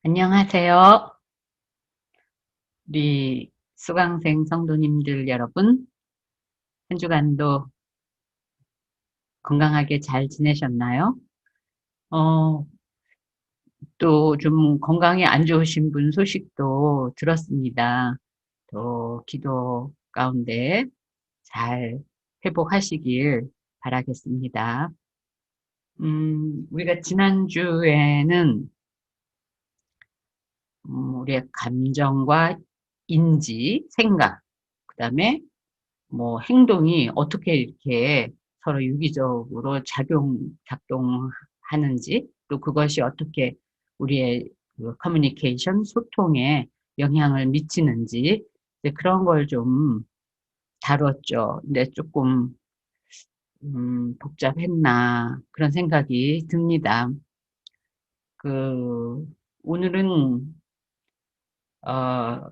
안녕하세요. 우리 수강생 성도님들 여러분, 한 주간도 건강하게 잘 지내셨나요? 어, 또 좀 건강이 안 좋으신 분 소식도 들었습니다. 또 기도 가운데 잘 회복하시길 바라겠습니다. 우리가 지난주에는 우리의 감정과 인지, 생각, 그 다음에 뭐 행동이 어떻게 이렇게 서로 유기적으로 작동하는지, 또 그것이 어떻게 우리의 그 커뮤니케이션, 소통에 영향을 미치는지, 이제 그런 걸 좀 다뤘죠. 근데 조금, 복잡했나, 그런 생각이 듭니다. 그, 오늘은, 어,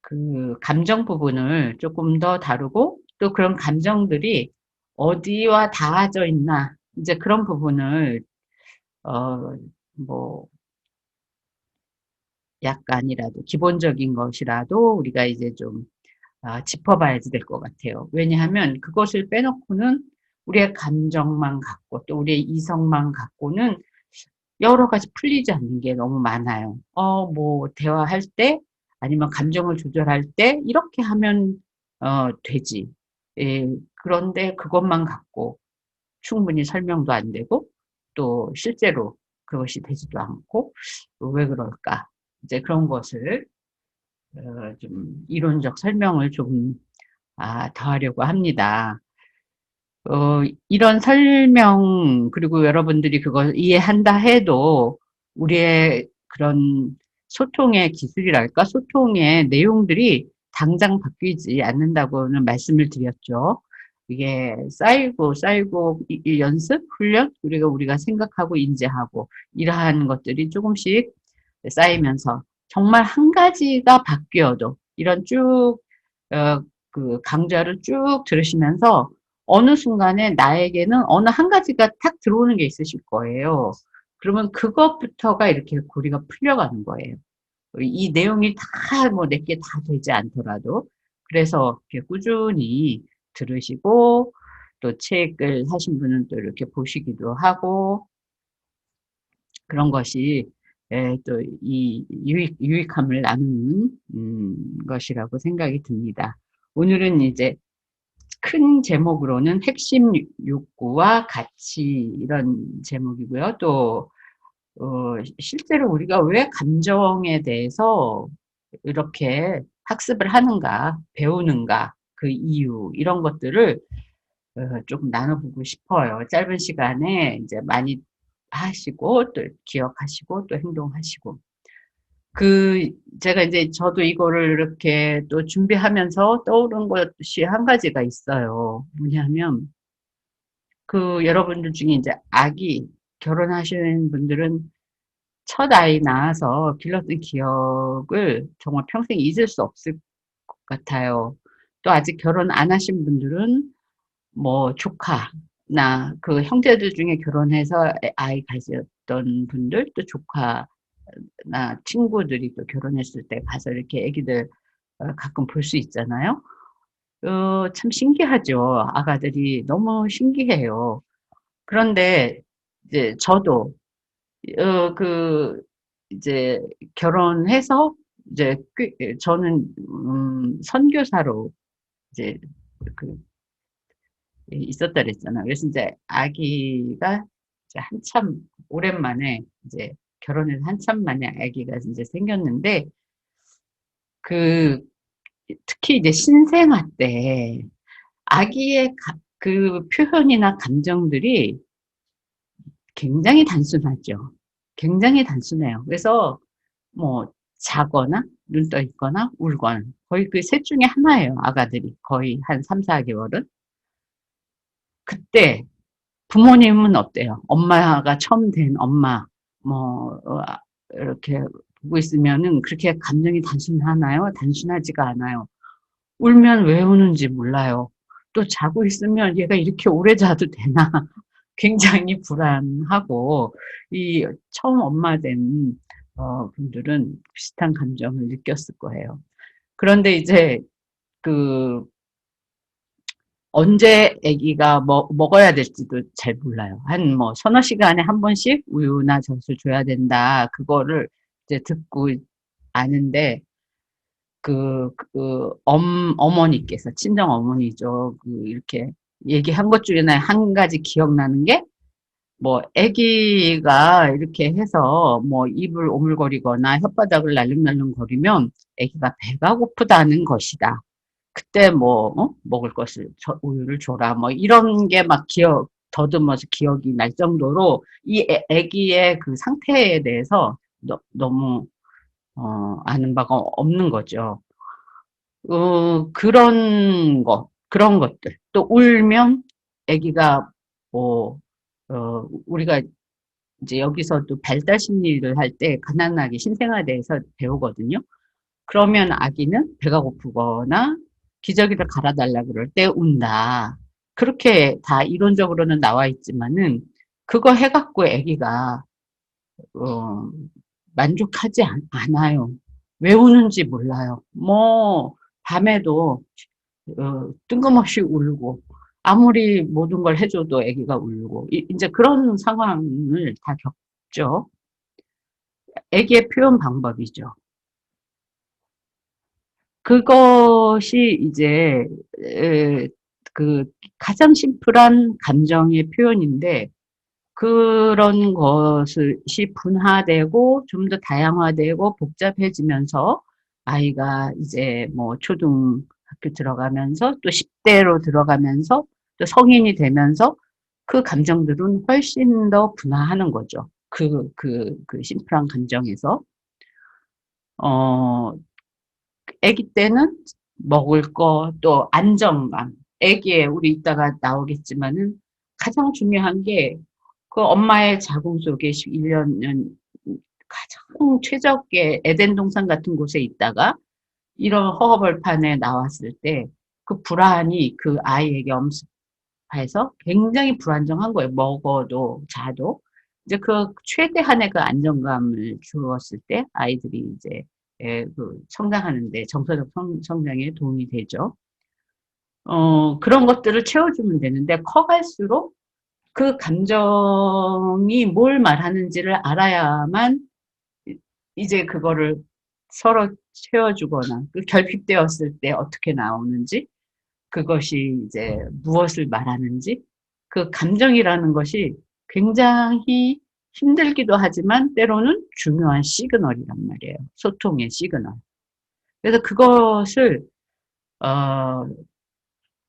그 감정 부분을 조금 더 다루고 또 그런 감정들이 어디와 닿아져 있나 이제 그런 부분을 어 뭐 약간이라도 기본적인 것이라도 우리가 이제 좀 짚어봐야지 될 것 같아요. 왜냐하면 그것을 빼놓고는 우리의 감정만 갖고 또 우리의 이성만 갖고는 여러 가지 풀리지 않는 게 너무 많아요. 뭐 대화할 때 아니면 감정을 조절할 때 이렇게 하면 되지. 예, 그런데 그것만 갖고 충분히 설명도 안 되고 또 실제로 그것이 되지도 않고 왜 그럴까? 이제 그런 것을 좀 이론적 설명을 좀 더 하려고 합니다. 이런 설명, 그리고 여러분들이 그걸 이해한다 해도 우리의 그런 소통의 기술이랄까? 소통의 내용들이 당장 바뀌지 않는다고는 말씀을 드렸죠. 이게 쌓이고, 이 연습, 훈련, 그리고 우리가 생각하고 인지하고, 이러한 것들이 조금씩 쌓이면서 정말 한 가지가 바뀌어도, 이런 쭉, 그 강좌를 쭉 들으시면서 어느 순간에 나에게는 어느 한 가지가 탁 들어오는 게 있으실 거예요. 그러면 그것부터가 이렇게 고리가 풀려가는 거예요. 이 내용이 다 뭐 내게 다 되지 않더라도 그래서 이렇게 꾸준히 들으시고 또 책을 사신 분은 또 이렇게 보시기도 하고 그런 것이 또 이 유익함을 나누는 것이라고 생각이 듭니다. 오늘은 이제 큰 제목으로는 핵심 욕구와 가치 이런 제목이고요. 또 실제로 우리가 왜 감정에 대해서 이렇게 학습을 하는가, 배우는가, 그 이유 이런 것들을 조금 나눠보고 싶어요. 짧은 시간에 이제 많이 하시고 또 기억하시고 또 행동하시고 그 제가 이제 저도 이거를 이렇게 또 준비하면서 떠오른 것이 한 가지가 있어요. 뭐냐면 그 여러분들 중에 이제 아기 결혼하시는 분들은 첫 아이 낳아서 길렀던 기억을 정말 평생 잊을 수 없을 것 같아요. 또 아직 결혼 안 하신 분들은 뭐 조카나 그 형제들 중에 결혼해서 아이 가졌던 분들 또 조카나 친구들이 또 결혼했을 때 가서 이렇게 애기들 가끔 볼 수 있잖아요. 참 신기하죠. 아가들이 너무 신기해요. 그런데 이제 저도 그 이제 결혼해서 이제 저는 선교사로 이제 그 있었다 그랬잖아요. 그래서 이제 아기가 이제 한참 오랜만에 이제 결혼해서 한참 만에 아기가 이제 생겼는데 그 특히 이제 신생아 때 아기의 그 표현이나 감정들이 굉장히 단순하죠. 굉장히 단순해요. 그래서 뭐 자거나 눈 떠 있거나 울거나 거의 그 셋 중에 하나예요. 아가들이 거의 한 3, 4개월은. 그때 부모님은 어때요? 엄마가 처음 된 엄마 뭐 이렇게 보고 있으면은 그렇게 감정이 단순하나요? 단순하지가 않아요. 울면 왜 우는지 몰라요. 또 자고 있으면 얘가 이렇게 오래 자도 되나? 굉장히 불안하고, 이 처음 엄마 된 분들은 비슷한 감정을 느꼈을 거예요. 그런데 이제 그 언제 아기가 먹어야 될지도 잘 몰라요. 한 뭐 서너 시간에 한 번씩 우유나 젖을 줘야 된다. 그거를 이제 듣고 아는데 어머니께서, 친정 어머니죠. 이렇게 얘기한 것 중에 한 가지 기억나는 게, 뭐, 아기가 이렇게 해서 뭐 입을 오물거리거나 혓바닥을 날름날름거리면 아기가 배가 고프다는 것이다. 그때 뭐, 먹을 것을, 우유를 줘라. 뭐, 이런 게 막 더듬어서 기억이 날 정도로 이 아기의 그 상태에 대해서 너무, 아는 바가 없는 거죠. 그런 것들. 또 울면 아기가 뭐, 우리가 이제 여기서도 발달 심리를 할 때 가난하게 신생아대에서 배우거든요. 그러면 아기는 배가 고프거나 기저귀를 갈아달라 그럴 때 운다. 그렇게 다 이론적으로는 나와 있지만은 그거 해갖고 아기가 어, 만족하지 않아요. 왜 우는지 몰라요. 뭐 밤에도 뜬금없이 울고 아무리 모든 걸 해줘도 아기가 울고 이제 그런 상황을 다 겪죠. 아기의 표현 방법이죠. 그것이 이제 그 가장 심플한 감정의 표현인데 그런 것이 분화되고 좀 더 다양화되고 복잡해지면서 아이가 이제 뭐 초등학교 들어가면서 또 10대로 들어가면서 또 성인이 되면서 그 감정들은 훨씬 더 분화하는 거죠. 그 심플한 감정에서. 어, 아기 때는 먹을 거, 또 안정감. 아기에 우리 이따가 나오겠지만은 가장 중요한 게 그 엄마의 자궁 속에 1년 가장 최적의 에덴 동산 같은 곳에 있다가 이런 허허벌판에 나왔을 때 그 불안이 그 아이에게 엄습해서 굉장히 불안정한 거예요. 먹어도 자도. 이제 그 최대한의 그 안정감을 주었을 때 아이들이 이제 그 성장하는데 정서적 성장에 도움이 되죠. 그런 것들을 채워주면 되는데 커갈수록 그 감정이 뭘 말하는지를 알아야만 이제 그거를 서로 채워주거나 그 결핍되었을 때 어떻게 나오는지 그것이 이제 무엇을 말하는지 그 감정이라는 것이 굉장히 힘들기도 하지만 때로는 중요한 시그널이란 말이에요. 소통의 시그널. 그래서 그것을 어,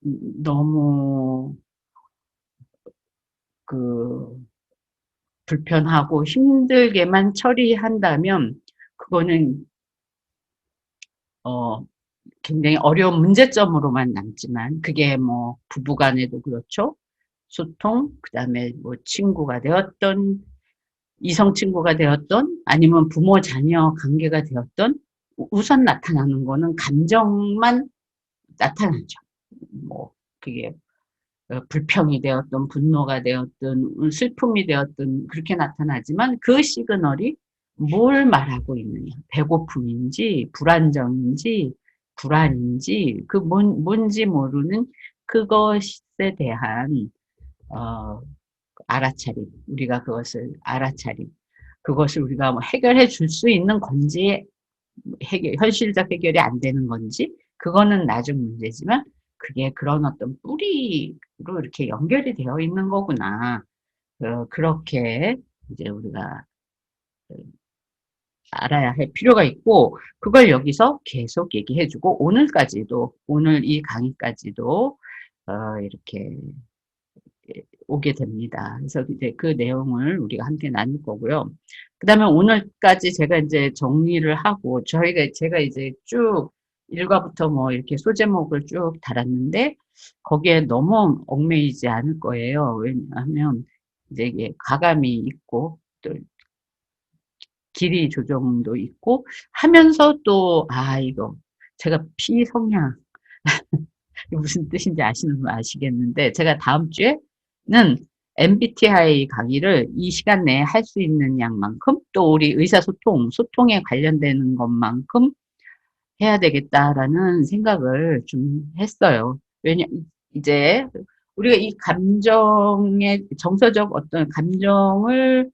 너무 그 불편하고 힘들게만 처리한다면 그거는 어, 굉장히 어려운 문제점으로만 남지만 그게 뭐 부부간에도 그렇죠. 소통, 그다음에 뭐 친구가 되었던 이성 친구가 되었던 아니면 부모 자녀 관계가 되었던 우선 나타나는 거는 감정만 나타나죠. 뭐 그게 불평이 되었든 분노가 되었든 슬픔이 되었든 그렇게 나타나지만 그 시그널이 뭘 말하고 있느냐. 배고픔인지 불안정인지 불안인지 그 뭔지 모르는 그것에 대한 어, 알아차림. 우리가 그것을 알아차림. 그것을 우리가 뭐 해결해 줄 수 있는 건지 현실적 해결이 안 되는 건지 그거는 나중 문제지만 그게 그런 어떤 뿌리로 이렇게 연결이 되어 있는 거구나. 그렇게 이제 우리가 알아야 할 필요가 있고 그걸 여기서 계속 얘기해주고 오늘 이 강의까지도 이렇게 오게 됩니다. 그래서 이제 그 내용을 우리가 함께 나눌 거고요. 그다음에 오늘까지 제가 이제 정리를 하고 제가 이제 쭉 1과부터 뭐 이렇게 소제목을 쭉 달았는데 거기에 너무 얽매이지 않을 거예요. 왜냐하면 이제 이게 가감이 있고 또 길이 조정도 있고 하면서 또 이거 제가 피성향 무슨 뜻인지 아시는 분 아시겠는데 제가 다음 주에는 MBTI 강의를 이 시간 내에 할 수 있는 양만큼 또 우리 소통에 관련되는 것만큼 해야 되겠다라는 생각을 좀 했어요. 이제 우리가 이 감정의 정서적 어떤 감정을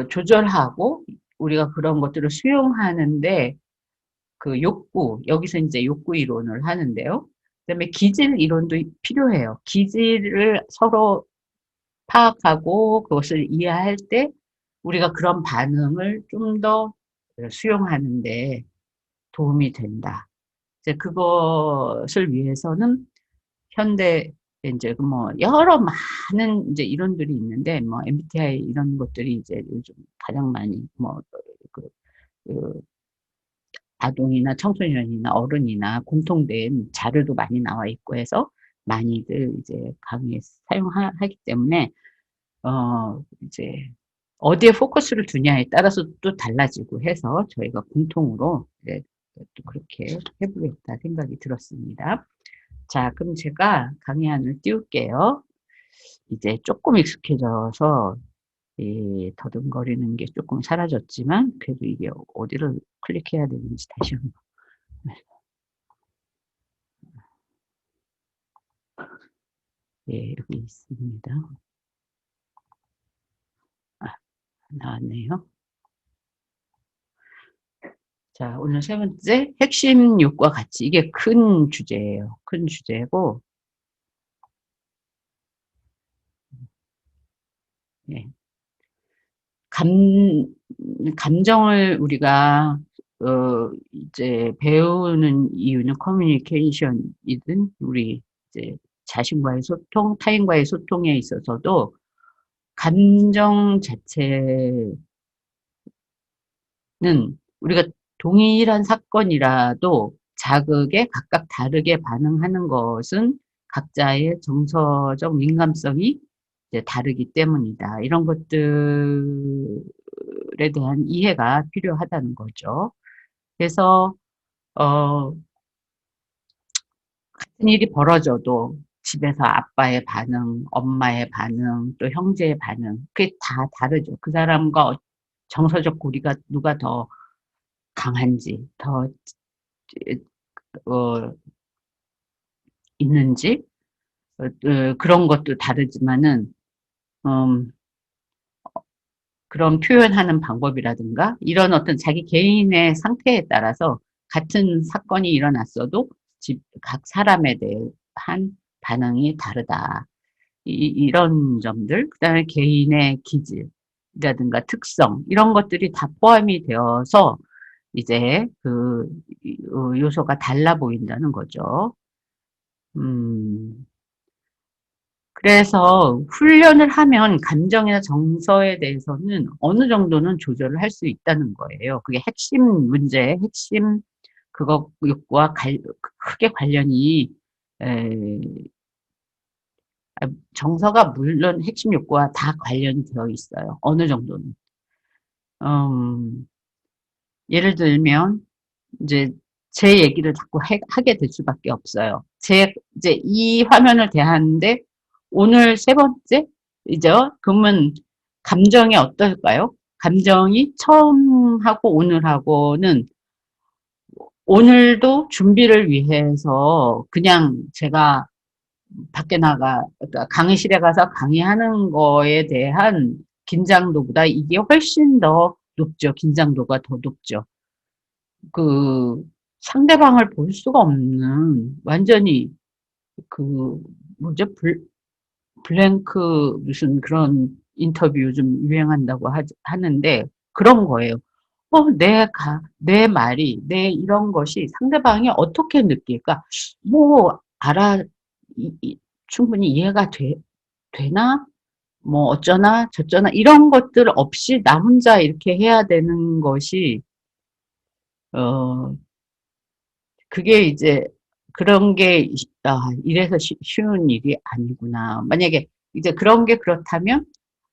조절하고 우리가 그런 것들을 수용하는데 그 욕구, 여기서 이제 욕구 이론을 하는데요. 그다음에 기질 이론도 필요해요. 기질을 서로 파악하고 그것을 이해할 때 우리가 그런 반응을 좀 더 수용하는데 도움이 된다. 이제 그것을 위해서는 현대 이제 뭐 여러 많은 이제 이론들이 있는데 뭐 MBTI 이런 것들이 이제 요즘 가장 많이 그, 그 아동이나 청소년이나 어른이나 공통된 자료도 많이 나와 있고 해서 많이들 이제 강의에 사용하기 때문에 이제 어디에 포커스를 두냐에 따라서 또 달라지고 해서 저희가 공통으로 이제 또 그렇게 해보겠다 생각이 들었습니다. 자, 그럼 제가 강의안을 띄울게요. 이제 조금 익숙해져서 이 더듬거리는 게 조금 사라졌지만 그래도 이게 어디를 클릭해야 되는지 다시 한번. 예, 여기 있습니다. 아, 나왔네요. 자, 오늘 세 번째 핵심 욕과 가치. 이게 큰 주제예요. 큰 주제고, 예. 감, 감정을 우리가, 이제 배우는 이유는 커뮤니케이션이든, 우리 이제 자신과의 소통, 타인과의 소통에 있어서도 감정 자체는 우리가 동일한 사건이라도 자극에 각각 다르게 반응하는 것은 각자의 정서적 민감성이 이제 다르기 때문이다. 이런 것들에 대한 이해가 필요하다는 거죠. 그래서 같은 일이 벌어져도 집에서 아빠의 반응, 엄마의 반응, 또 형제의 반응, 그게 다 다르죠. 그 사람과 정서적 고리가 누가 더 강한지, 더 어, 있는지 그런 것도 다르지만은 음, 그런 표현하는 방법이라든가 이런 어떤 자기 개인의 상태에 따라서 같은 사건이 일어났어도 각 사람에 대한 반응이 다르다. 이런 점들, 그다음에 개인의 기질이라든가 특성 이런 것들이 다 포함이 되어서 이제 그 요소가 달라 보인다는 거죠. 음, 그래서 훈련을 하면 감정이나 정서에 대해서는 어느 정도는 조절을 할 수 있다는 거예요. 그게 핵심 문제의 핵심 그것과 크게 관련이 에, 정서가 물론 핵심 욕구와 다 관련이 되어 있어요. 어느 정도는. 음, 예를 들면 이제 제 얘기를 자꾸 하게 될 수밖에 없어요. 이제 이 화면을 대하는데 오늘 세 번째 이제 그러면 감정이 어떨까요? 감정이 처음 하고 오늘 하고는 오늘도 준비를 위해서 그냥 제가 밖에 그러니까 강의실에 가서 강의하는 거에 대한 긴장도보다 이게 훨씬 더 높죠. 긴장도가 더 높죠. 그 상대방을 볼 수가 없는 완전히 그 뭐죠? 블랭크 무슨 그런 인터뷰 요즘 유행한다고 하는데 그런 거예요. 내 말이, 내 이런 것이 상대방이 어떻게 느낄까? 뭐, 충분히 이해가 되나? 뭐, 어쩌나, 저쩌나, 이런 것들 없이 나 혼자 이렇게 해야 되는 것이, 어, 그게 이제 그런 게 이래서 쉬운 일이 아니구나. 만약에 이제 그런 게 그렇다면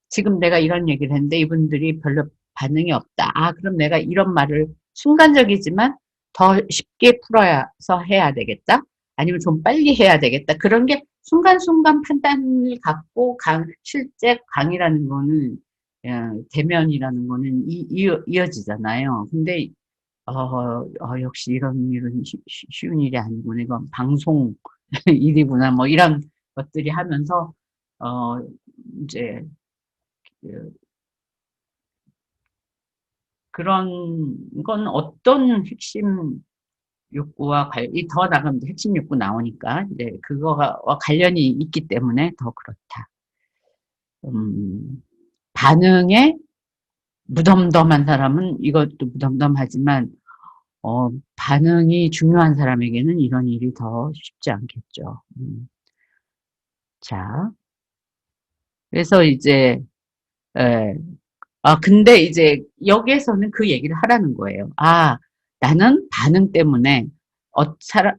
지금 내가 이런 얘기를 했는데 이분들이 별로 반응이 없다. 아, 그럼 내가 이런 말을 순간적이지만 더 쉽게 풀어서 해야 되겠다. 아니면 좀 빨리 해야 되겠다. 그런 게 순간순간 판단을 갖고 실제 강이라는 거는 대면이라는 거는 이어지잖아요. 근데 역시 이런 일은 쉬운 일이 아니구나. 이건 방송 일이구나. 뭐 이런 것들이 하면서 어 이제 그 그런 건 어떤 핵심 욕구와 더 나가면 핵심 욕구 나오니까 이제 그거와 관련이 있기 때문에 더 그렇다. 음, 반응에 무덤덤한 사람은 이것도 무덤덤하지만 반응이 중요한 사람에게는 이런 일이 더 쉽지 않겠죠. 자, 그래서 이제 에, 근데 이제 여기에서는 그 얘기를 하라는 거예요. 나는 반응 때문에 사람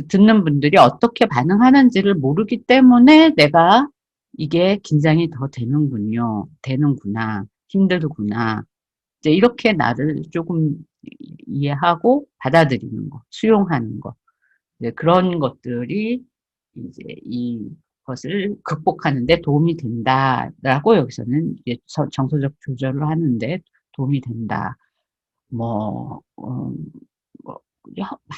듣는 분들이 어떻게 반응하는지를 모르기 때문에 내가 이게 긴장이 더 되는구나, 힘들구나. 이제 이렇게 나를 조금 이해하고 받아들이는 거, 수용하는 거. 이제 그런 것들이 이제 이것을 극복하는 데 도움이 된다라고 여기서는 이제 정서적 조절을 하는데 도움이 된다. 뭐, 뭐,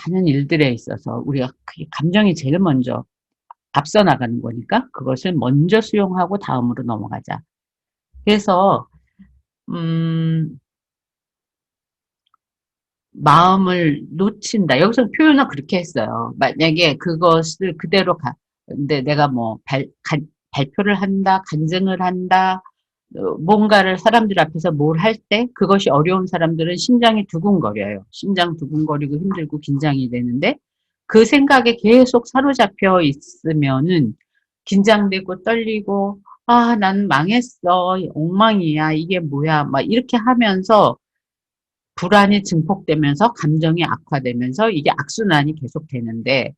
많은 일들에 있어서 우리가 감정이 제일 먼저 앞서 나가는 거니까 그것을 먼저 수용하고 다음으로 넘어가자. 그래서 마음을 놓친다. 여기서 표현을 그렇게 했어요. 만약에 그것을 그대로 근데 내가 뭐 발표를 한다, 간증을 한다, 뭔가를 사람들 앞에서 뭘 할 때 그것이 어려운 사람들은 심장이 두근거려요. 심장 두근거리고 힘들고 긴장이 되는데 그 생각에 계속 사로잡혀 있으면은 긴장되고 떨리고 난 망했어. 엉망이야. 이게 뭐야. 막 이렇게 하면서 불안이 증폭되면서 감정이 악화되면서 이게 악순환이 계속되는데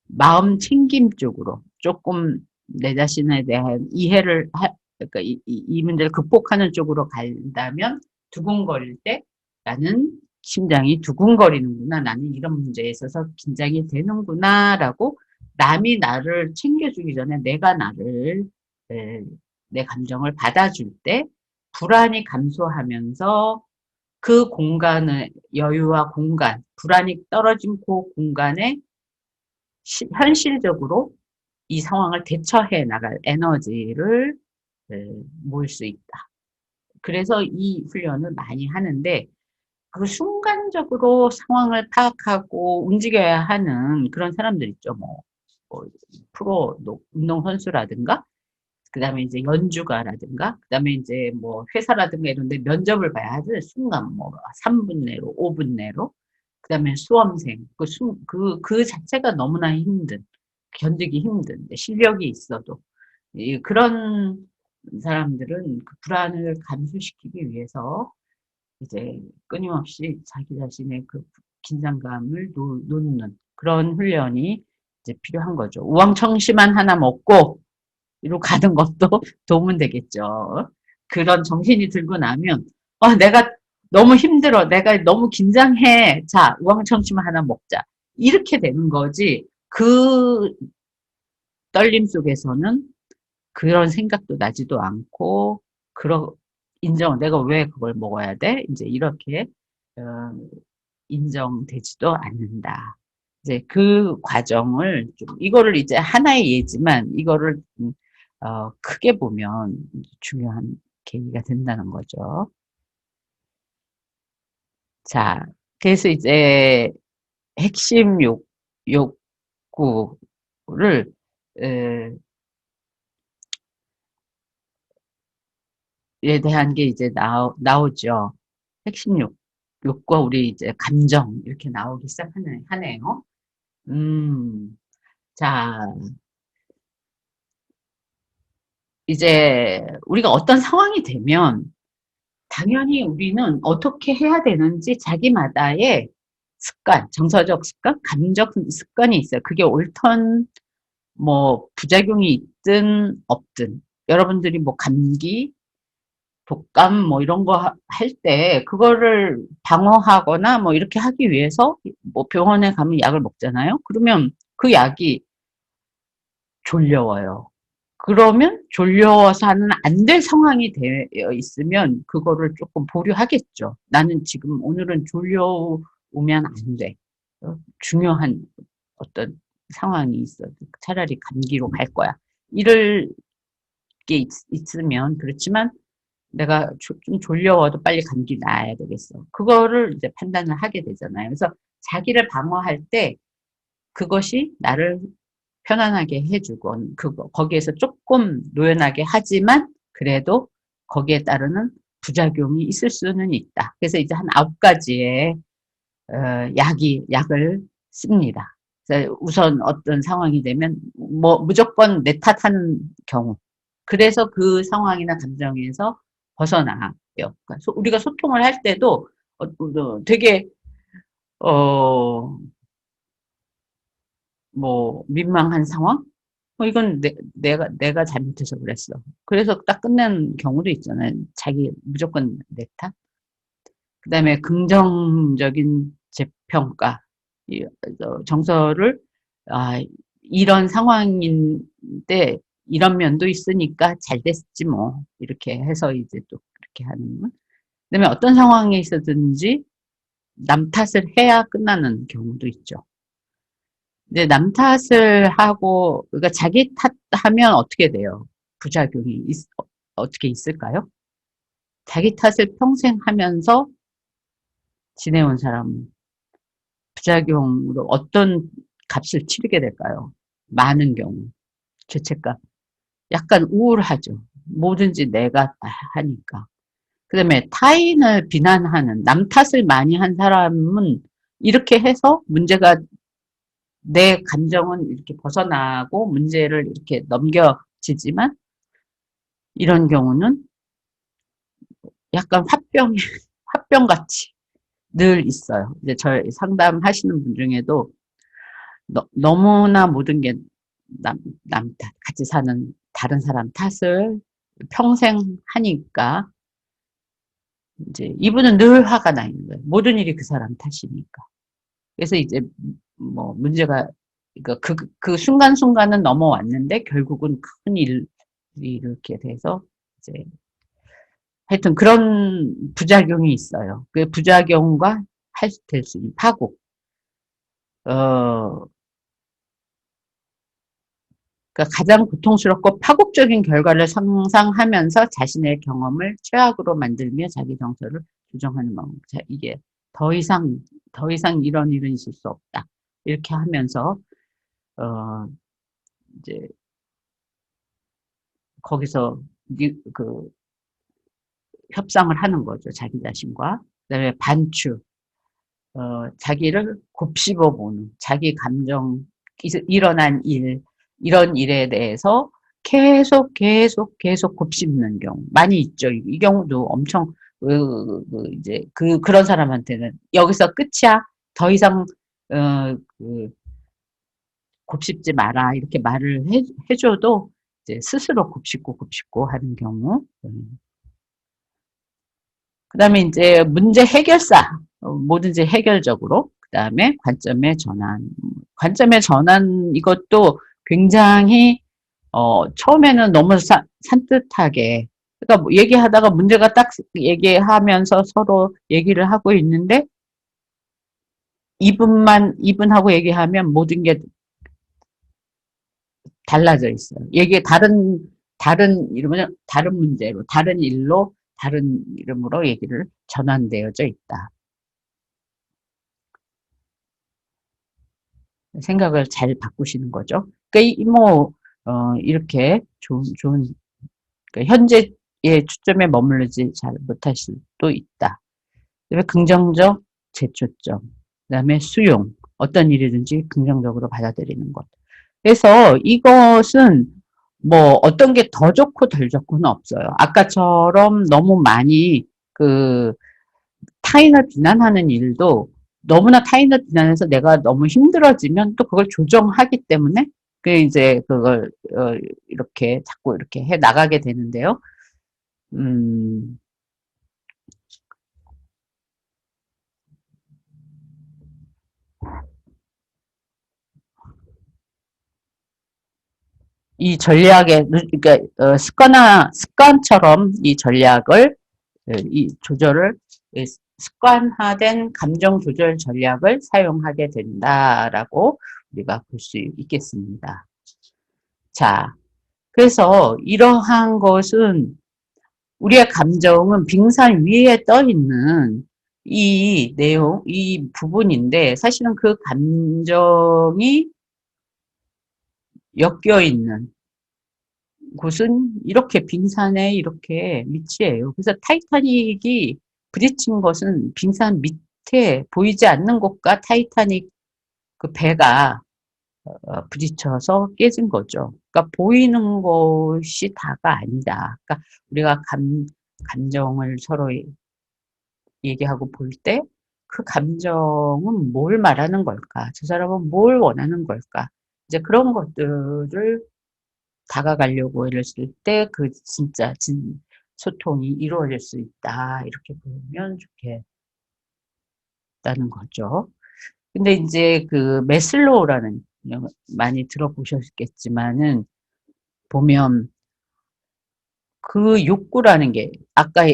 마음 챙김 쪽으로 조금 내 자신에 대한 그러니까 이 문제를 극복하는 쪽으로 간다면 두근거릴 때 나는 심장이 두근거리는구나. 나는 이런 문제에 있어서 긴장이 되는구나라고 남이 나를 챙겨주기 전에 내가 내 감정을 받아줄 때 불안이 감소하면서 그 공간의 여유와 불안이 떨어진 그 공간에 현실적으로 이 상황을 대처해 나갈 에너지를 모을 수 있다. 그래서 이 훈련을 많이 하는데 그 순간적으로 상황을 파악하고 움직여야 하는 그런 사람들 있죠. 뭐 프로 운동선수라든가 그다음에 이제 연주가라든가 그다음에 이제 뭐 회사라든가 이런 데 면접을 봐야 하지 순간 뭐 3분 내로 5분 내로 그다음에 수험생 그 자체가 너무나 견디기 힘든 실력이 있어도 그런 사람들은 그 불안을 감소시키기 위해서 이제 끊임없이 자기 자신의 그 긴장감을 놓는 그런 훈련이 이제 필요한 거죠. 우왕청심환 하나 먹고 이로 가는 것도 도움은 되겠죠. 그런 정신이 들고 나면 내가 너무 힘들어. 내가 너무 긴장해. 자, 우황청심 하나 먹자. 이렇게 되는 거지. 그 떨림 속에서는 그런 생각도 나지도 않고 내가 왜 그걸 먹어야 돼? 이제 이렇게 어, 인정되지도 않는다. 이제 그 과정을 이거를 이제 하나의 예지만 이거를 크게 보면 중요한 계기가 된다는 거죠. 자, 그래서 이제 핵심 욕구를 에 대한 게 이제 나오죠. 핵심 욕구와 우리 이제 감정 이렇게 나오기 하네요. 자, 이제 우리가 어떤 상황이 되면 당연히 우리는 어떻게 해야 되는지 자기마다의 정서적 습관, 감정 습관이 있어요. 그게 옳든 뭐 부작용이 있든 없든 여러분들이 뭐 감기, 독감 뭐 이런 거 할 때 그거를 방어하거나 뭐 이렇게 하기 위해서 뭐 병원에 가면 약을 먹잖아요. 그러면 그 약이 졸려워요. 그러면 졸려서는 안 될 상황이 되어 있으면 그거를 조금 보류하겠죠. 나는 지금 오늘은 졸려오면 안 돼. 중요한 어떤 상황이 있어도 차라리 감기로 갈 거야. 이럴 게 있으면 그렇지만 내가 좀 졸려워도 빨리 감기 나아야 되겠어. 그거를 이제 판단을 하게 되잖아요. 그래서 자기를 방어할 때 그것이 나를 편안하게 해주고 거기에서 조금 노연하게 하지만 그래도 거기에 따르는 부작용이 있을 수는 있다. 그래서 이제 한 9가지의 약을 씁니다. 그래서 우선 어떤 상황이 되면 뭐 무조건 내 탓하는 경우. 그래서 그 상황이나 감정에서 벗어나요. 그러니까 우리가 소통을 할 때도 되게 어, 뭐 민망한 상황? 이건 내가 잘못해서 그랬어. 그래서 딱 끝낸 경우도 있잖아요. 자기 무조건 내 탓. 그다음에 긍정적인 재평가. 정서를 아, 이런 상황인데 이런 면도 있으니까 잘 됐지 뭐. 이렇게 해서 이제 또 그렇게 하는 거. 그다음에 어떤 상황에 있어든지 남 탓을 해야 끝나는 경우도 있죠. 근데 남 탓을 하고, 그러니까 자기 탓하면 어떻게 돼요? 부작용이 어떻게 있을까요? 자기 탓을 평생 하면서 지내온 사람, 부작용으로 어떤 값을 치르게 될까요? 많은 경우, 죄책감. 약간 우울하죠. 뭐든지 내가 하니까. 그 다음에 타인을 비난하는, 남 탓을 많이 한 사람은 이렇게 해서 문제가 내 감정은 이렇게 벗어나고 문제를 이렇게 넘겨지지만 이런 경우는 약간 화병같이 늘 있어요. 이제 저 상담하시는 분 중에도 너무나 모든 게 남 탓, 같이 사는 다른 사람 탓을 평생 하니까 이제 이분은 늘 화가 나 있는 거예요. 모든 일이 그 사람 탓이니까. 그래서 이제 뭐 문제가 그러니까 그 순간순간은 넘어왔는데 결국은 큰 일이 이렇게 돼서 이제 하여튼 그런 부작용이 있어요. 그 부작용과 될 수 있는 파국. 어, 그러니까 가장 고통스럽고 파국적인 결과를 상상하면서 자신의 경험을 최악으로 만들며 자기 정서를 조정하는 방법. 이게 더 이상, 더 이상 이런 일은 있을 수 없다. 이렇게 하면서, 어, 이제, 거기서, 그, 협상을 하는 거죠. 자기 자신과. 그다음에 반추. 자기를 곱씹어 보는, 자기 감정, 일어난 일, 이런 일에 대해서 계속 곱씹는 경우 많이 있죠. 이 경우도 엄청, 이제, 그런 사람한테는 여기서 끝이야. 더 이상, 곱씹지 마라. 이렇게 말을 해줘도 이제 스스로 곱씹고 하는 경우. 그 다음에 이제 문제 해결사, 뭐든지 해결적으로. 그 다음에 관점의 전환. 관점의 전환, 이것도 굉장히, 처음에는 너무 산뜻하게, 그러니까 뭐 얘기하다가 문제가 딱 얘기하면서 서로 얘기를 하고 있는데, 이분하고 얘기하면 모든 게 달라져 있어요. 이게 다른 문제로, 다른 일로, 다른 이름으로 얘기를 전환되어져 있다. 생각을 잘 바꾸시는 거죠. 그러니까 이렇게 좋은, 그러니까 현재의 초점에 머무르지 잘 못하실 수도 있다. 그다음에 긍정적 재초점, 그다음에 수용, 어떤 일이든지 긍정적으로 받아들이는 것. 그래서 이것은 뭐 어떤 게 더 좋고 덜 좋고는 없어요. 아까처럼 너무 많이 그 타인을 비난하는 일도 너무나 타인을 비난해서 내가 너무 힘들어지면 또 그걸 조정하기 때문에 그 이제 그걸 이렇게 자꾸 이렇게 해 나가게 되는데요. 음, 이 전략에, 그러니까, 습관처럼 이 전략을, 이 조절을, 습관화된 감정 조절 전략을 사용하게 된다라고 우리가 볼 수 있겠습니다. 자, 그래서 이러한 것은 우리의 감정은 빙산 위에 떠 있는 이 내용, 이 부분인데 사실은 그 감정이 엮여 있는 곳은 이렇게 빙산에 이렇게 밑이에요. 그래서 타이타닉이 부딪힌 것은 빙산 밑에 보이지 않는 곳과 타이타닉 그 배가 부딪혀서 깨진 거죠. 그러니까 보이는 것이 다가 아니다. 그러니까 우리가 감정을 서로 얘기하고 볼 때 그 감정은 뭘 말하는 걸까? 저 사람은 뭘 원하는 걸까? 이제 그런 것들을 다가가려고 했을 때 그 진짜 소통이 이루어질 수 있다. 이렇게 보면 좋겠다는 거죠. 근데 이제 그 매슬로우라는 많이 들어보셨겠지만은 보면 그 욕구라는 게 아까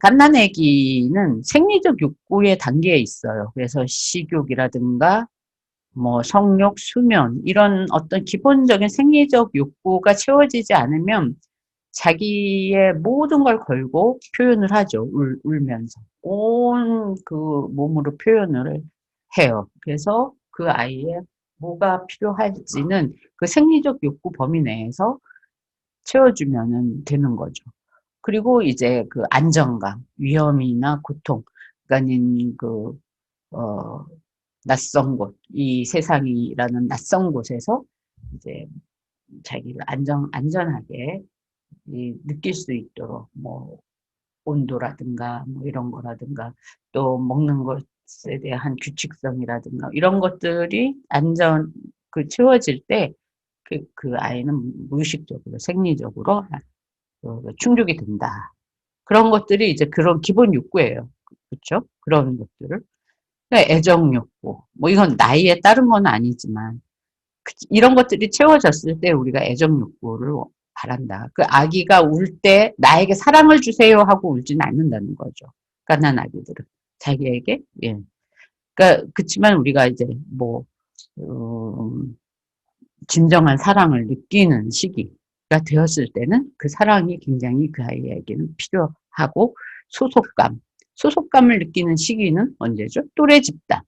갓난아기는 생리적 욕구의 단계에 있어요. 그래서 식욕이라든가 뭐 성욕, 수면 이런 어떤 기본적인 생리적 욕구가 채워지지 않으면 자기의 모든 걸 걸고 표현을 하죠. 울면서. 온 그 몸으로 표현을 해요. 그래서 그 아이의 뭐가 필요할지는 그 생리적 욕구 범위 내에서 채워주면 되는 거죠. 그리고 이제 그 안정감, 위험이나 고통, 그러니까 어, 낯선 곳, 이 세상이라는 낯선 곳에서 이제 자기를 안전하게 느낄 수 있도록 뭐 온도라든가 뭐 이런 거라든가 또 먹는 것에 대한 규칙성이라든가 이런 것들이 채워질 때 그 아이는 무의식적으로 생리적으로 충족이 된다. 그런 것들이 이제 그런 기본 욕구예요. 그렇죠? 그런 것들을. 그러니까 애정 욕구. 뭐 이건 나이에 따른 건 아니지만 이런 것들이 채워졌을 때 우리가 애정 욕구를 바란다. 그 아기가 울 때 나에게 사랑을 주세요 하고 울지는 않는다는 거죠. 갓난 아기들은 자기에게 예. 그러니까 그렇지만 우리가 이제 뭐 진정한 사랑을 느끼는 시기가 되었을 때는 그 사랑이 굉장히 그 아이에게는 필요하고 소속감을 느끼는 시기는 언제죠? 또래 집단.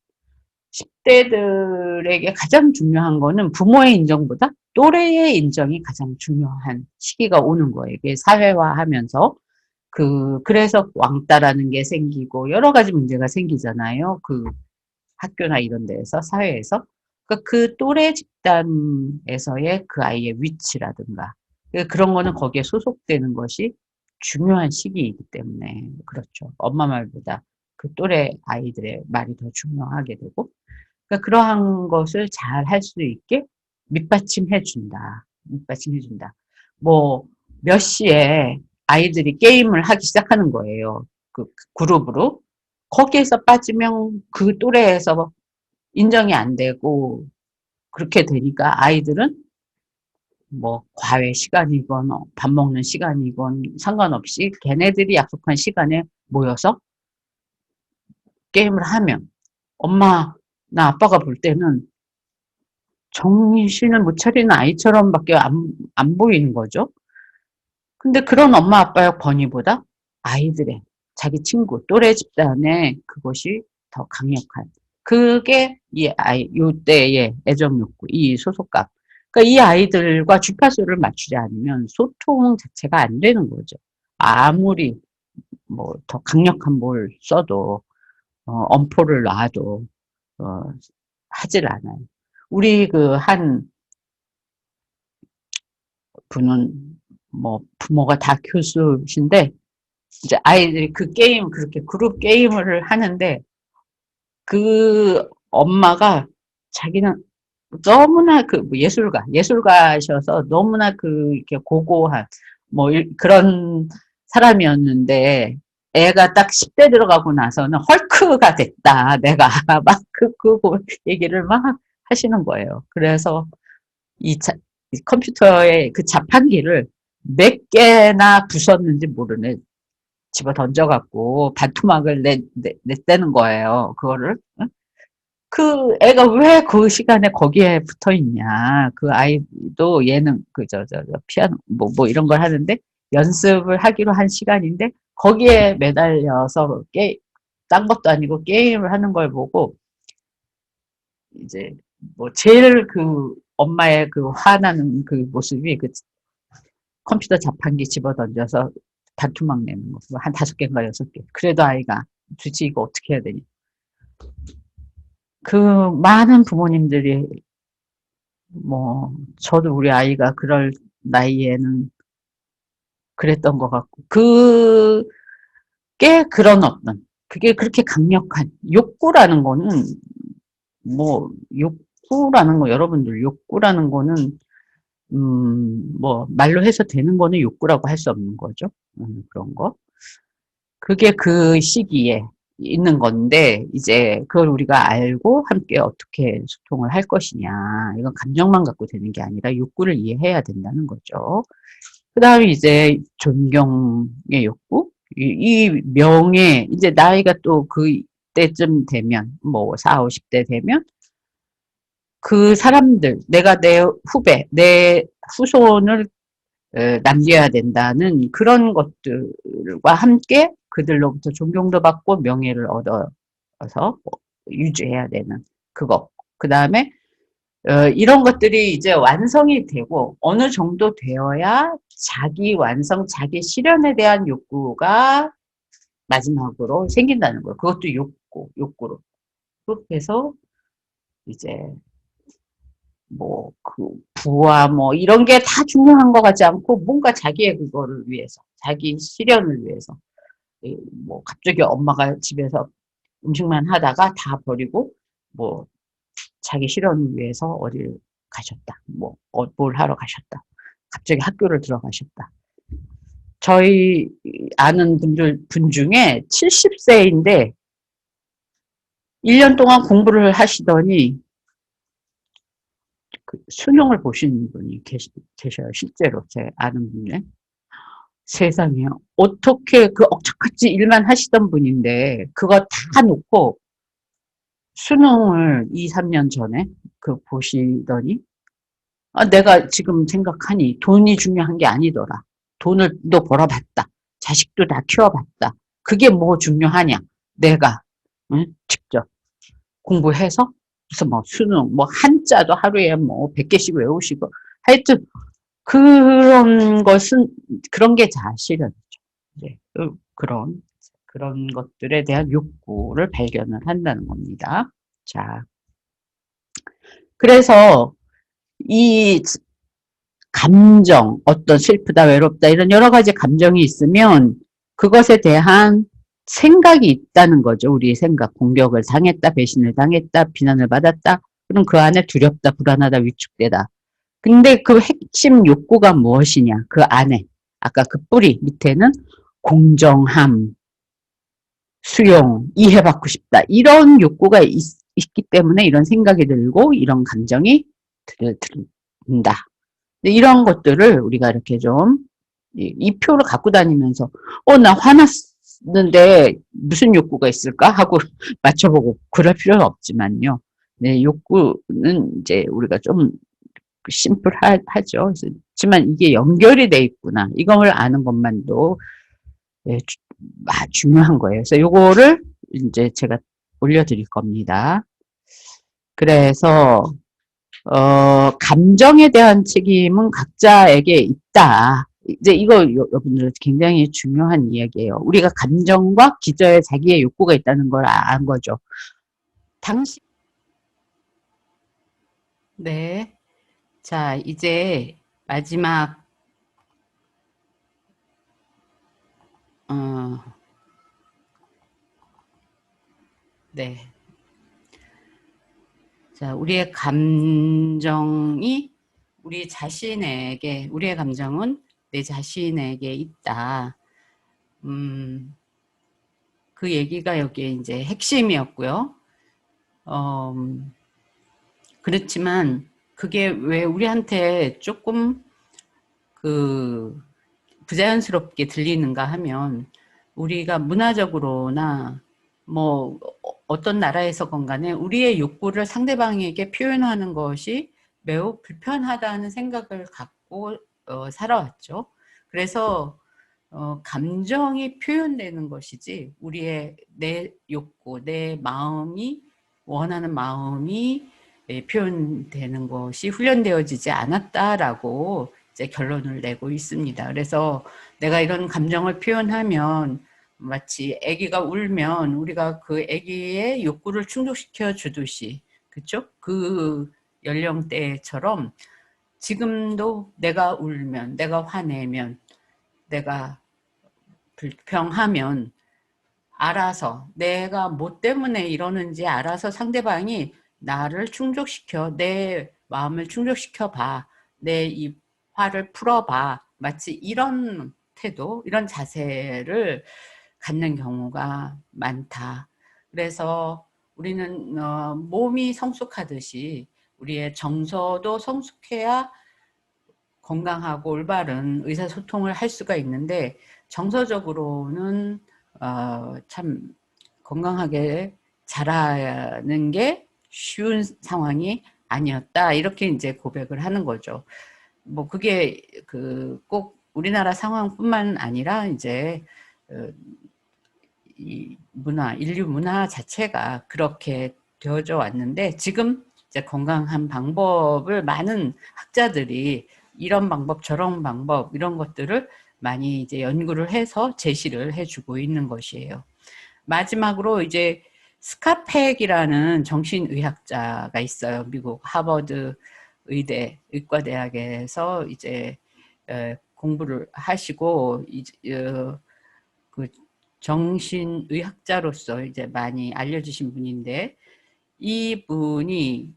10대들에게 가장 중요한 거는 부모의 인정보다 또래의 인정이 가장 중요한 시기가 오는 거예요. 이게 사회화하면서 그래서 왕따라는 게 생기고 여러 가지 문제가 생기잖아요. 그 학교나 이런 데에서 사회에서 그러니까 그 또래 집단에서의 그 아이의 위치라든가 그런 거는 거기에 소속되는 것이 중요한 시기이기 때문에 그렇죠. 엄마 말보다 그 또래 아이들의 말이 더 중요하게 되고 그러니까 그러한 것을 잘 할 수 있게 밑받침해 준다. 밑받침해 준다. 뭐 몇 시에 아이들이 게임을 하기 시작하는 거예요. 그 그룹으로. 거기에서 빠지면 그 또래에서 인정이 안 되고 그렇게 되니까 아이들은 뭐 과외 시간이건 밥 먹는 시간이건 상관없이 걔네들이 약속한 시간에 모여서 게임을 하면 엄마나 아빠가 볼 때는 정신을 못 차리는 아이처럼밖에 안 보이는 거죠. 근데 그런 엄마 아빠의 권위보다 아이들의 자기 친구, 또래 집단의 그것이 더 강력한. 그게 요때의 애정 욕구, 이 소속감. 그러니까 이 아이들과 주파수를 맞추지 않으면 소통 자체가 안 되는 거죠. 아무리 뭐 더 강력한 뭘 써도, 엄포를 놔도, 어, 하질 않아요. 우리 한 분은 뭐 부모가 다 교수신데 이제 아이들이 그렇게 그룹 게임을 하는데 그 엄마가 자기는 너무나 예술가셔서 너무나 이렇게 고고한 그런 사람이었는데 애가 딱 10대 들어가고 나서는 헐크가 됐다. 내가 막 얘기를 막 하시는 거예요. 그래서 컴퓨터에 그 자판기를 몇 개나 부쉈는지 모르네. 집어 던져갖고 반토막을 냈다는 거예요. 그거를. 응? 그 애가 왜 그 시간에 거기에 붙어 있냐. 그 아이도 예능, 피아노, 뭐 이런 걸 하는데 연습을 하기로 한 시간인데 거기에 매달려서 딴 것도 아니고 게임을 하는 걸 보고 이제 뭐 제일 그 엄마의 그 화나는 그 모습이 그 컴퓨터 자판기 집어 던져서 반토막 내는 거. 한 5개인가 6개. 그래도 아이가 도대체 이거 어떻게 해야 되냐. 그 많은 부모님들이 뭐 저도 우리 아이가 그럴 나이에는 그랬던 것 같고 그게 그런 어떤 그게 그렇게 강력한 욕구라는 거는 뭐 욕구라는 거 여러분들 욕구라는 거는 뭐 말로 해서 되는 거는 욕구라고 할 수 없는 거죠. 그런 거. 그게 그 시기에 있는 건데 이제 그걸 우리가 알고 함께 어떻게 소통을 할 것이냐. 이건 감정만 갖고 되는 게 아니라 욕구를 이해해야 된다는 거죠. 그다음에 이제 존경의 욕구, 이 명예, 이제 나이가 또 그때쯤 되면 뭐 4, 50대 되면 그 사람들, 내가 내 후배, 내 후손을 남겨야 된다는 그런 것들과 함께 그들로부터 존경도 받고 명예를 얻어서 유지해야 되는 그거. 그 다음에 이런 것들이 이제 완성이 되고 어느 정도 되어야 자기 완성, 자기 실현에 대한 욕구가 마지막으로 생긴다는 거예요. 그것도 욕구로. 그렇게 해서 이제 뭐, 부와 뭐, 이런 게 다 중요한 것 같지 않고, 뭔가 자기의 그거를 위해서, 자기 실현을 위해서, 뭐, 갑자기 엄마가 집에서 음식만 하다가 다 버리고, 뭐, 자기 실현을 위해서 어딜 가셨다. 뭐, 뭘 하러 가셨다. 갑자기 학교를 들어가셨다. 저희 아는 분 중에 70세인데, 1년 동안 공부를 하시더니, 수능을 보신 분이 계셔요. 실제로 제 아는 분에. 세상에 어떻게 그 억척같이 일만 하시던 분인데 그거 다 놓고 수능을 2, 3년 전에 보시더니 내가 지금 생각하니 돈이 중요한 게 아니더라. 돈을 너 벌어봤다. 자식도 다 키워봤다. 그게 뭐 중요하냐. 내가 응? 직접 공부해서 무슨 뭐 수능 뭐 한자도 하루에 뭐 100개씩 외우시고 하여튼 그런 것은 그런 게 자실현이죠. 이제 그런 것들에 대한 욕구를 발견을 한다는 겁니다. 자, 그래서 이 감정, 어떤 슬프다, 외롭다 이런 여러 가지 감정이 있으면 그것에 대한 생각이 있다는 거죠. 우리의 생각, 공격을 당했다, 배신을 당했다, 비난을 받았다. 그럼 그 안에 두렵다, 불안하다, 위축되다. 근데 그 핵심 욕구가 무엇이냐? 그 안에 아까 그 뿌리 밑에는 공정함, 수용, 이해받고 싶다. 이런 욕구가 있기 때문에 이런 생각이 들고 이런 감정이 든다. 이런 것들을 우리가 이렇게 좀 이 표를 갖고 다니면서 나 화났는데 무슨 욕구가 있을까 하고 맞춰보고 그럴 필요는 없지만요. 네, 욕구는 이제 우리가 좀 심플하죠. 하지만 이게 연결이 돼 있구나. 이걸 아는 것만도 예, 중요한 거예요. 그래서 요거를 이제 제가 올려드릴 겁니다. 그래서 감정에 대한 책임은 각자에게 있다. 이제 이거 여러분들 굉장히 중요한 이야기예요. 우리가 감정과 기저에 자기의 욕구가 있다는 걸 안 거죠. 당신 네. 자, 이제 마지막 어, 네. 자, 우리의 감정은 내 자신에게 있다. 그 얘기가 여기에 이제 핵심이었고요. 그렇지만 그게 왜 우리한테 조금 그 부자연스럽게 들리는가 하면 우리가 문화적으로나 뭐 어떤 나라에서건 간에 우리의 욕구를 상대방에게 표현하는 것이 매우 불편하다는 생각을 갖고 살아왔죠. 그래서 감정이 표현되는 것이지 우리의 내 욕구, 내 마음이 원하는 마음이 표현되는 것이 훈련되어지지 않았다라고 이제 결론을 내고 있습니다. 그래서 내가 이런 감정을 표현하면 마치 아기가 울면 우리가 그 아기의 욕구를 충족시켜 주듯이, 그렇죠? 그 연령대처럼 지금도 내가 울면, 내가 화내면, 내가 불평하면 알아서 내가 뭐 때문에 이러는지 알아서 상대방이 나를 충족시켜, 내 마음을 충족시켜 봐, 내 이 화를 풀어봐, 마치 이런 태도, 이런 자세를 갖는 경우가 많다. 그래서 우리는 몸이 성숙하듯이 우리의 정서도 성숙해야 건강하고 올바른 의사소통을 할 수가 있는데, 정서적으로는 참 건강하게 자라는 게 쉬운 상황이 아니었다, 이렇게 이제 고백을 하는 거죠. 뭐 그게 꼭 우리나라 상황뿐만 아니라 이제 이 문화, 인류 문화 자체가 그렇게 되어져 왔는데, 지금 이제 건강한 방법을 많은 학자들이 이런 방법, 저런 방법, 이런 것들을 많이 이제 연구를 해서 제시를 해주고 있는 것이에요. 마지막으로 이제 스카펙이라는 정신의학자가 있어요. 미국 하버드 의대 의과대학에서 이제 공부를 하시고 그 정신의학자로서 이제 많이 알려주신 분인데, 이분이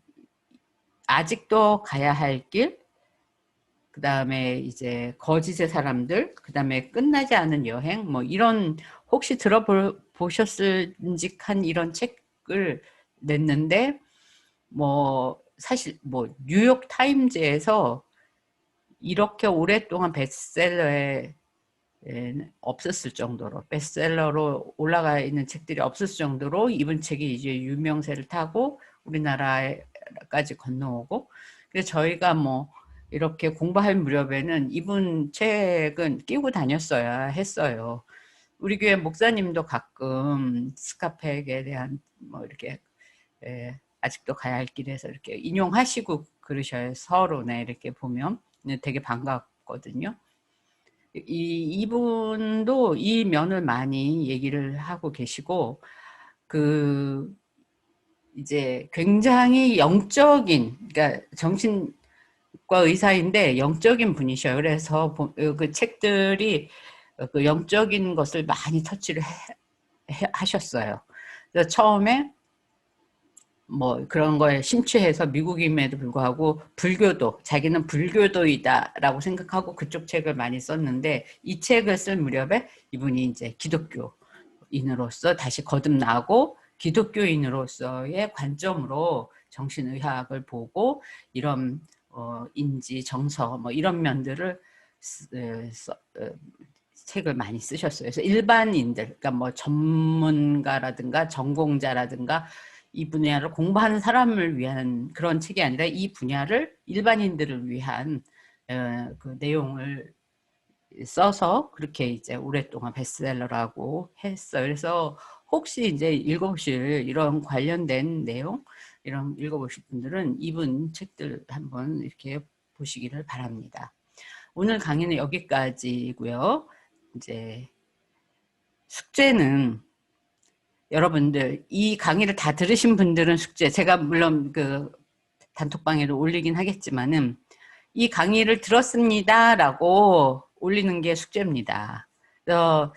아직도 가야 할 길, 그 다음에 이제 거짓의 사람들, 그 다음에 끝나지 않은 여행, 뭐 이런, 혹시 들어보셨을직한 이런 책을 냈는데, 뭐 사실 뭐 뉴욕 타임즈에서 이렇게 오랫동안 베스트셀러에 없었을 정도로, 베스트셀러로 올라가 있는 책들이 없었을 정도로 이분 책이 이제 유명세를 타고 우리나라까지 건너오고, 그래서 저희가 뭐 이렇게 공부할 무렵에는 이분 책은 끼고 다녔어야 했어요. 우리 교회 목사님도 가끔 스카펙에 대한 뭐 이렇게 아직도 가야 할 길에서 이렇게 인용하시고 그러셔요. 서론에 이렇게 보면 되게 반갑거든요. 이분도 이 면을 많이 얘기를 하고 계시고, 이제 굉장히 영적인, 그러니까 정신과 의사인데 영적인 분이셔요. 그래서 그 책들이 그 영적인 것을 많이 터치를 하셨어요. 그래서 처음에 뭐 그런 거에 심취해서 미국임에도 불구하고 불교도, 자기는 불교도이다라고 생각하고 그쪽 책을 많이 썼는데, 이 책을 쓸 무렵에 이분이 이제 기독교인으로서 다시 거듭나고 기독교인으로서의 관점으로 정신의학을 보고 이런 인지, 정서 뭐 이런 면들을 책을 많이 쓰셨어요. 그래서 일반인들, 그러니까 뭐 전문가라든가 전공자라든가 이 분야를 공부하는 사람을 위한 그런 책이 아니라 이 분야를 일반인들을 위한 그 내용을 써서 그렇게 이제 오랫동안 베스트셀러라고 했어요. 그래서 혹시 이제 읽어보실 이런 관련된 내용, 이런 읽어보실 분들은 이분 책들 한번 이렇게 보시기를 바랍니다. 오늘 강의는 여기까지고요. 이제 숙제는 여러분들, 이 강의를 다 들으신 분들은 숙제, 제가 물론 그 단톡방에도 올리긴 하겠지만은, 이 강의를 들었습니다라고 올리는 게 숙제입니다. 그래서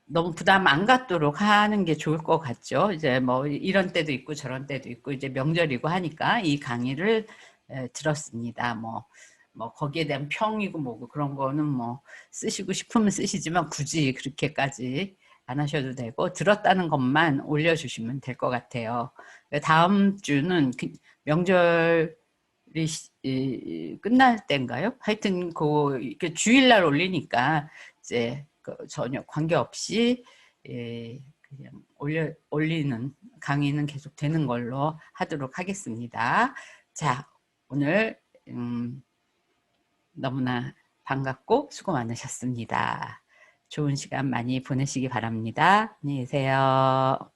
너무 부담 안 갖도록 하는 게 좋을 것 같죠. 이제 뭐 이런 때도 있고 저런 때도 있고 이제 명절이고 하니까 이 강의를 들었습니다. 뭐 거기에 대한 평이고 뭐고 그런 거는 뭐 쓰시고 싶으면 쓰시지만 굳이 그렇게까지 안 하셔도 되고 들었다는 것만 올려주시면 될 것 같아요. 다음 주는 명절이 끝날 때인가요? 하여튼 그 주일날 올리니까 이제 전혀 관계없이 그냥 올리는 강의는 계속 되는 걸로 하도록 하겠습니다. 자, 오늘 너무나 반갑고 수고 많으셨습니다. 좋은 시간 많이 보내시기 바랍니다. 안녕히 계세요.